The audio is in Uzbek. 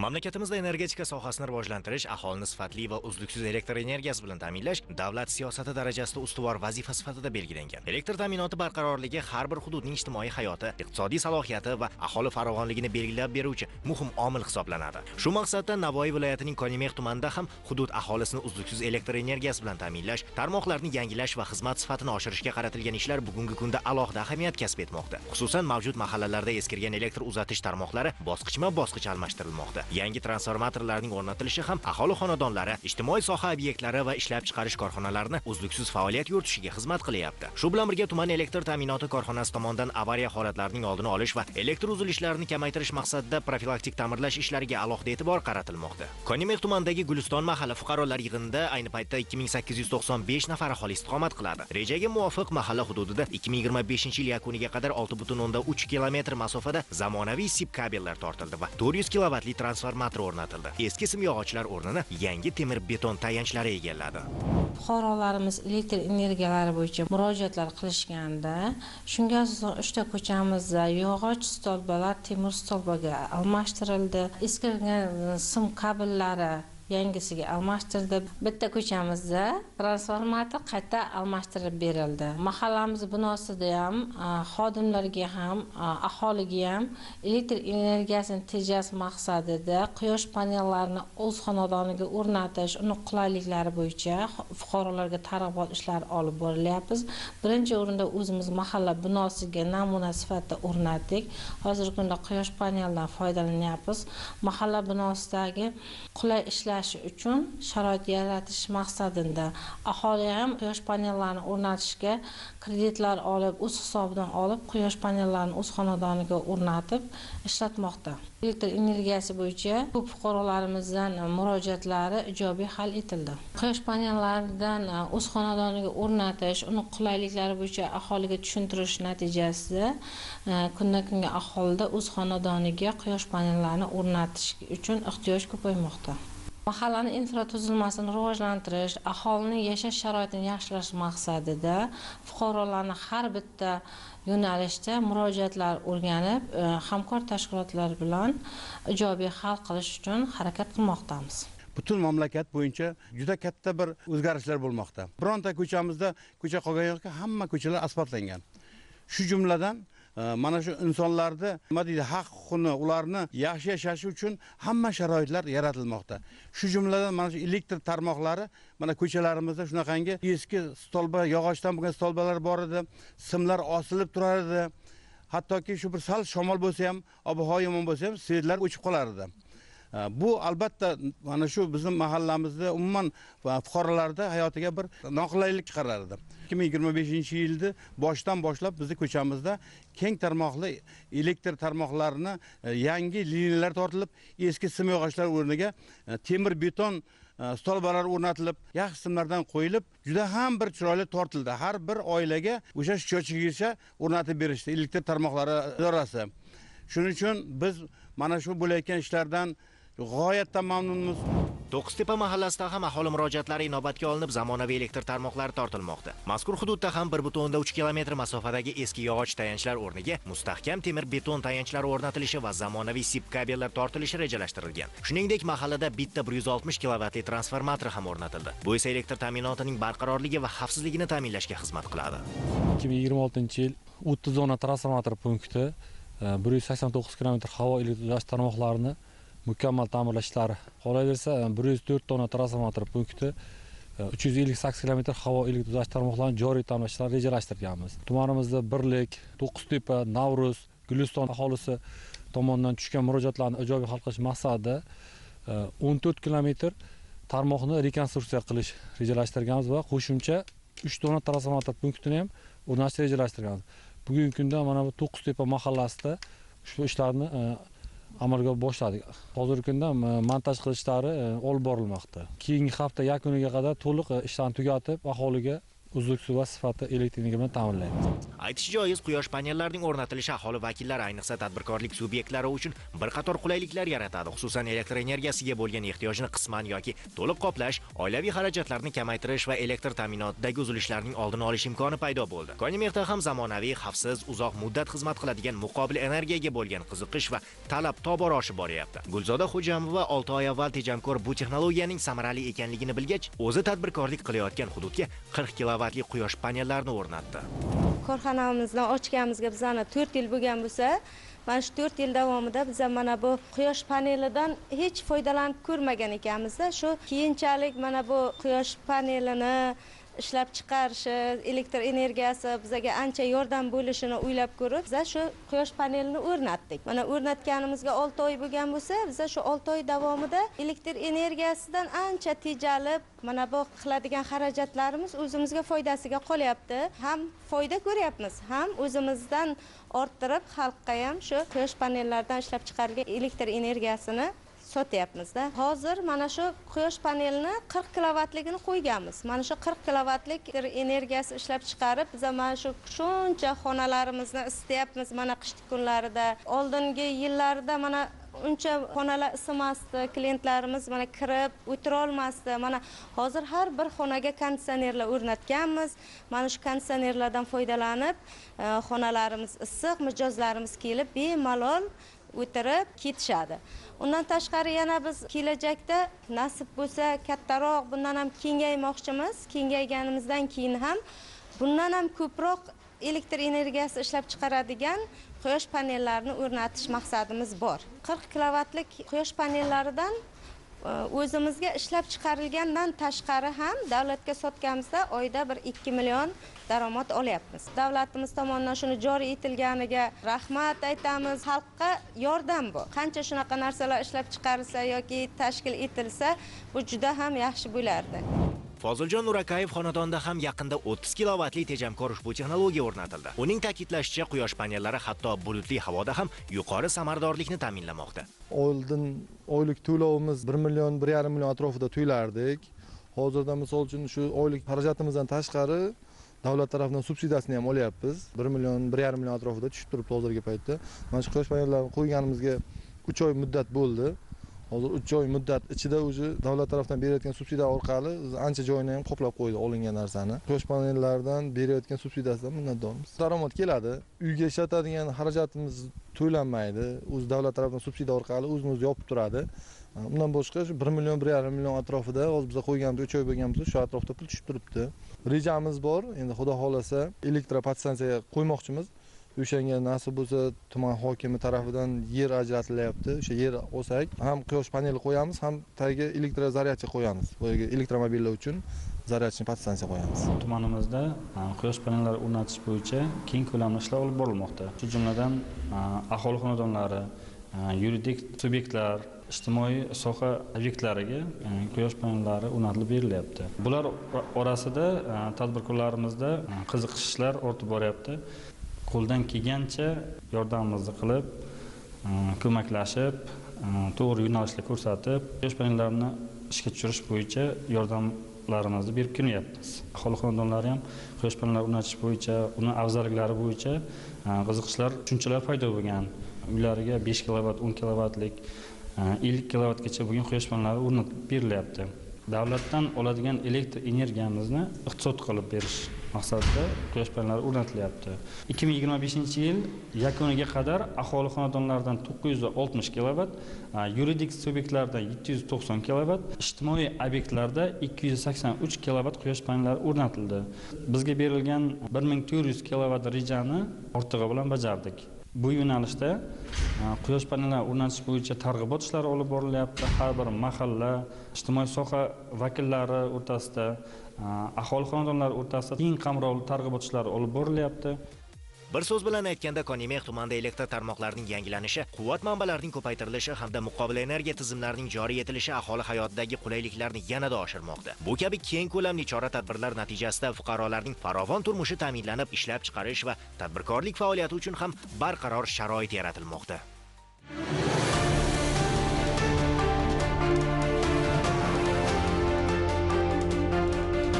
Mamlakatimizda energetika sohasini rivojlantirish, aholini sifatli va uzluksiz elektr energiyasi bilan ta'minlash davlat siyosati darajasida ustuvor vazifa sifatida belgilangan. Elektr ta'minoti barqarorligi har bir hududning ijtimoiy hayoti, iqtisodiy salohiyati va aholi farovonligini belgilab beruvchi muhim omil hisoblanadi. Shu maqsadda Navoiy viloyatining Konimex tumanida ham hudud aholisini uzluksiz elektr energiyasi bilan ta'minlash, tarmoqlarni yangilash va xizmat sifatini oshirishga qaratilgan ishlar bugungi kunda alohida ahamiyat kasb etmoqda. Xususan, mavjud mahallalarda eskirgan elektr uzatish tarmoqlari bosqichma-bosqich almashtirilmoqda. Yangi transformatorlarning o'rnatilishi ham aholi xonadonlari, ijtimoiy soha obyektlari va ishlab chiqarish korxonalarini uzluksiz faoliyat yuritishiga xizmat qilyapti. Shu bilan birga tuman elektr ta'minoti korxonasi tomonidan avariya holatlarining oldini olish va elektr uzilishlarini kamaytirish maqsadida profilaktik ta'mirlash ishlariga alohida e'tibor qaratilmoqda. Konimex tumanidagi Guliston mahalla fuqarolar yig'inida ayni paytda 2895 nafar aholi istiqomat qiladi. Rejaga muvofiq mahalla hududida 2025-yil yakuniga qadar 6,3 kilometr masofada zamonaviy sip kabellar tortildi va 400 kilovatli transformator o'rnatildi. Eski simyog'ochlar o'rnini yangi temir beton tayanchlari egalladi. Fuqarolarimiz elektr energiyalari bo'yicha murojaatlar qilishganda, shunga asosan 3 ta ko'chamizda yog'och stolbalar temir stolbaga almashtirildi. Eskirgan sim kabellari yangisiga almashtirdi. Bitta ko'chamizda transformator qayta almashtirib berildi. Mahallamiz binosida ham xodimlarga ham, aholiga ham elektr energiyasini tejash maqsadida quyosh panellarini o'z xonadoniga o'rnatish, uni qulayliklari bo'yicha fuqarolarga targ'ibot ishlari olib borilyapti. Birinchi o'rinda o'zimiz mahalla binosiga namuna sifatida o'rnatdik. Hozirgi kunda quyosh paneldan foydalanyapmiz. Mahalla binosidagi qulay ishlash uchun sharoit yaratish maqsadida aholi ham quyosh panellarini o'rnatishga kreditlar olib, o'z hisobidan olib, quyosh panellarini o'z xonadoniga o'rnatib ishlatmoqda. Elektr energiyasi bo'yicha ko'p fuqarolarimizdan murojaatlari ijobiy hal etildi. Quyosh panellaridan o'z xonadoniga o'rnatish, uni qulayliklari bo'yicha aholiga tushuntirish natijasida kundan-kunga aholida o'z xonadoniga quyosh panellarini o'rnatish uchun ehtiyoj ko'paymoqda. Mahallani infratuzilmasini rivojlantirish, aholining yashash sharoitini yaxshilash maqsadida fuqarolarni har bitta yo'nalishda murojaatlar o'rganib, hamkor tashkilotlar bilan ijobiy hal qilish uchun harakat qilmoqdamiz. Butun mamlakat bo'yicha juda katta bir o'zgarishlar bo'lmoqda. Bironta ko'chamizda ko'cha qolgan yo'qki, hamma ko'chalar asfaltlangan. Shu jumladan mana shu insonlarda nima deydi, haq-huquqini, ularni yaxshi yashashi uchun hamma sharoitlar yaratilmoqda. Shu jumladan mana shu elektr tarmoqlari mana ko'chalarimizda shunaqangi eski stolba, yog'ochdan bo'lgan stolbalar bor edi, simlar osilib turar edi. Hattoki shu bir sal shamol bo'lsa ham, ob-havo yomon bo'lsa ham, svetlar o'chib qolar edi. Bu albatta mana shu bizning mahallamizda umuman fuqarolarda hayotiga bir noqulaylik chiqaradi. 2025-yilda boshdan boshlab bizning ko'chamizda keng tarmoqli elektr tarmoqlarini yangi liniyalar tortilib, eski simyog'ochlar o'rniga temir beton stolbalar o'rnatilib, yaxshi simlardan qo'yilib, juda ham bir chiroyli tortildi. Har bir oilaga o'sha счетчиgacha o'rnatib berishdi elektr tarmoqlari idorasi. Shuning uchun biz mana shu bo'layotgan ishlardan g'oyatda mamnunmiz. To'qiztepa mahallasida ham aholi murojaatlari inobatga olinib, zamonaviy elektr tarmoqlari tortilmoqda. Mazkur hududda ham 1,3 kilometr masofadagi eski yog'och tayanchlar o'rniga mustahkam temir beton tayanchlar o'rnatilishi va zamonaviy sip kabellar tortilishi rejalashtirilgan. Shuningdek, mahallada bitta 160 kilovatli transformator ham o'rnatildi. Bu esa elektr ta'minotining barqarorligi va xavfsizligini ta'minlashga xizmat qiladi. 2026-yil 30 zona transformator punkti 189 kilometr havo elektr uzatish tarmoqlarini mukammal ta'mirlashlari. Qolaversa 104 dona transformator punkti 358 kilometr havo elektr uzatish tarmoqlarini joriy ta'mirlashni rejalashtirganmiz. Tumanimizda Birlik, To'qiztepa, Navruz, Guliston aholisi tomonidan tushgan murojaatlarni ijobiy hal qilish maqsadida 14 kilometr tarmoqni rekonstruksiya qilish rejalashtirganmiz va qo'shimcha 3 dona transformator punktini ham o'rnatishni rejalashtirganmiz. Bugungi kunda mana bu To'qiztepa mahallasida ushbu ishlarni amalga boshladik. Hozirgi kunda montaj qilishlari olib borilmoqda. Keyingi hafta yakuniga qadar to'liq ishlarni tugatib, aholiga uzluksiz va sifatli elektr energiya bilan ta'minlaymiz. Aytish joiz, quyosh panellarining o'rnatilishi aholi vakillari, ayniqsa tadbirkorlik subyektlari uchun bir qator qulayliklar yaratadi. Xususan, elektr energiyasiga bo'lgan ehtiyojni qisman yoki to'liq qoplash, oilaviy xarajatlarni kamaytirish va elektr ta'minotidagi uzilishlarning oldini olish imkoni paydo bo'ldi. Konimerda ham zamonaviy, xavfsiz, uzoq muddat xizmat qiladigan muqobil energiyaga bo'lgan qiziqish va talab tobora oshib boryapti. Gulzoda Xo'jamova 6 oy avval tejamkor bu texnologiyaning samarali ekanligini bilgach, o'zi tadbirkorlik qilayotgan hududga 40 kilovatli quyosh panellarini o'rnatdi. Korxonamizdan ochganimizga bizani 4 yil bo'lgan bo'lsa, mana shu 4 yil davomida biz mana bu quyosh panelidan hech foydalanib ko'rmagan ekanmiz-da. Shu keyinchalik mana bu quyosh panelini ishlab chiqarishi, elektr energiyasi bizga ancha yordam bo'lishini o'ylab ko'rib, biz shu quyosh panelini o'rnatdik. Mana o'rnatganimizga 6 oy bo'lgan bo'lsa, biz shu 6 oy davomida elektr energiyasidan ancha tejalib, mana bu qiladigan xarajatlarimiz o'zimizga foydasiga qolyapti. Ham foyda ko'ryapmiz, ham o'zimizdan orttirib xalqqa ham shu quyosh panellaridan ishlab chiqarilgan elektr energiyasini sotyapmiz-da. Hozir mana shu quyosh panelini 40 kilovatligini qo'yganmiz. Mana shu 40 kilovatlik energiyasi ishlab chiqarib, biz mana shu shuncha xonalarimizni isityapmiz mana qish kunlarida. Oldingi yillarda mana uncha xonalar isimasdi, klientlarimiz mana kirib o'tira olmasdi. Mana hozir har bir xonaga konditsionerlar o'rnatganmiz. Mana shu konditsionerlardan foydalanib, xonalarimiz issiq, mijozlarimiz kelib bemalol o'tirib ketishadi. Undan tashqari yana biz kelajakda nasib bo'lsa kattaroq, bundan ham kengaymoqchimiz. Kengayganimizdan keyin ham bundan ham ko'proq elektr energiyasi ishlab chiqaradigan quyosh panellarini o'rnatish maqsadimiz bor. 40 kilovatlik quyosh panellaridan o'zimizga ishlab chiqarilgandan tashqari ham davlatga sotganimizda oyda bir 2 million daromad olyapmiz. Davlatimiz tomonidan shuni joriy etilganiga rahmat aytamiz. Xalqqa yordam bu. Qancha shunaqa narsalar ishlab chiqarilsa yoki tashkil etilsa, bu juda ham yaxshi bo'lardi. Foziljon Nurakayev xonadonda ham yaqinda 30 kilovatli tejamkor ushbu texnologiya o'rnatildi. Uning ta'kidlashicha, quyosh panellari hatto bulutli havoda ham yuqori samaradorlikni ta'minlamoqda. Oldin oylik to'lovimiz 1 million 1,5 million atrofida to'ylardik. Hozirda misol uchun shu oylik xarajatimizdan tashqari davlat tomonidan subsidiyasini ham olyapmiz. 1 million 1,5 million atrofida tushib turibdi hozirgi paytda. Mana shu quyosh panellarini qo'yganimizga 3 oy muddat bo'ldi. Hozir 3 oy muddat ichida o'zi davlat tomonidan berayotgan subsidiya orqali ancha joyini ham qoplab qo'ydi olingan narsani. Quyosh panellaridan berayotgan subsidiyasidan minnatdormiz. Daromad keladi. Uyga ishlatadigan xarajatimiz to'lanmaydi. O'zi davlat tomonidan subsidiya orqali o'zimiz yopib turadi. Undan boshqa shu 1 million 1,5 million atrofida hozir biz qo'yganimiz 3 oy bo'lganmiz, shu atrofda pul tushib turibdi. Rejamiz bor. Endi Xudo xolasa elektropodstansiya qo'ymoqchimiz. O'shanga nasib bo'lsa tuman hokimi tomonidan yer ajratilyapti. O'sha yer olsak, ham quyosh paneli qo'yamiz, ham tagiga elektrozaryadchi qo'yamiz. Bu yerga elektromobillar uchun zaryadchi podstansiya qo'yamiz. Tumanimizda quyosh panellari o'rnatish bo'yicha keng ko'lamli ishlar olib borilmoqda. Shu jumladan aholi xonadonlari, yuridik subyektlar, ijtimoiy soha obyektlariga quyosh panellari o'rnatilib berilyapti. Bular orasida tadbirkorlarimizda qiziqishlar ortib boryapti. Qo'ldan kelgancha yordamimizni qilib, ko'maklashib, to'g'ri yo'nalishlar ko'rsatib, quyosh panellarini ishga tushirish bo'yicha yordamlarimizni berib kelyapmiz. Aholi xonadonlari ham quyosh panellari o'rnatish bo'yicha, uni afzalliklari bo'yicha qiziqishlar, tushunchalar paydo bo'lgan. Uylariga 5 kilovat, 10 kilovatlik, 50 kilovatgacha bo'lgan quyosh panellari o'rnatib berilyapti. Davlatdan oladigan elektr energiyamizni iqtisod qilib berish maqsadida quyosh panellari o'rnatilyapti. 2025-yil yakuniga qadar aholi xonadonlaridan 960 kilovat, yuridik subyektlardan 790 kilovat, ijtimoiy obyektlarda 283 kilovat quyosh panellari o'rnatildi. Bizga berilgan 1400 kilovat rejani ortig'i bilan bajardik. Bu yo'nalishda quyosh panellari o'rnatish bo'yicha targ'ibot ishlari olib borilyapti. Har bir mahalla, ijtimoiy soha vakillari o'rtasida, aholi xonadonlari o'rtasida keng qamrovli targ'ibot ishlari olib borilyapti. Bir so'z bilan aytganda, Konimex tumanida elektr tarmoqlarining yangilanishi, quvvat manbalarining ko'paytirilishi hamda muqobil energiya tizimlarining joriy etilishi aholi hayotidagi qulayliklarni yanada oshirmoqda. Bu kabi keng ko'lamli chora-tadbirlar natijasida fuqarolarning farovon turmushi ta'minlanib, ishlab chiqarish va tadbirkorlik faoliyati uchun ham barqaror sharoit yaratilmoqda.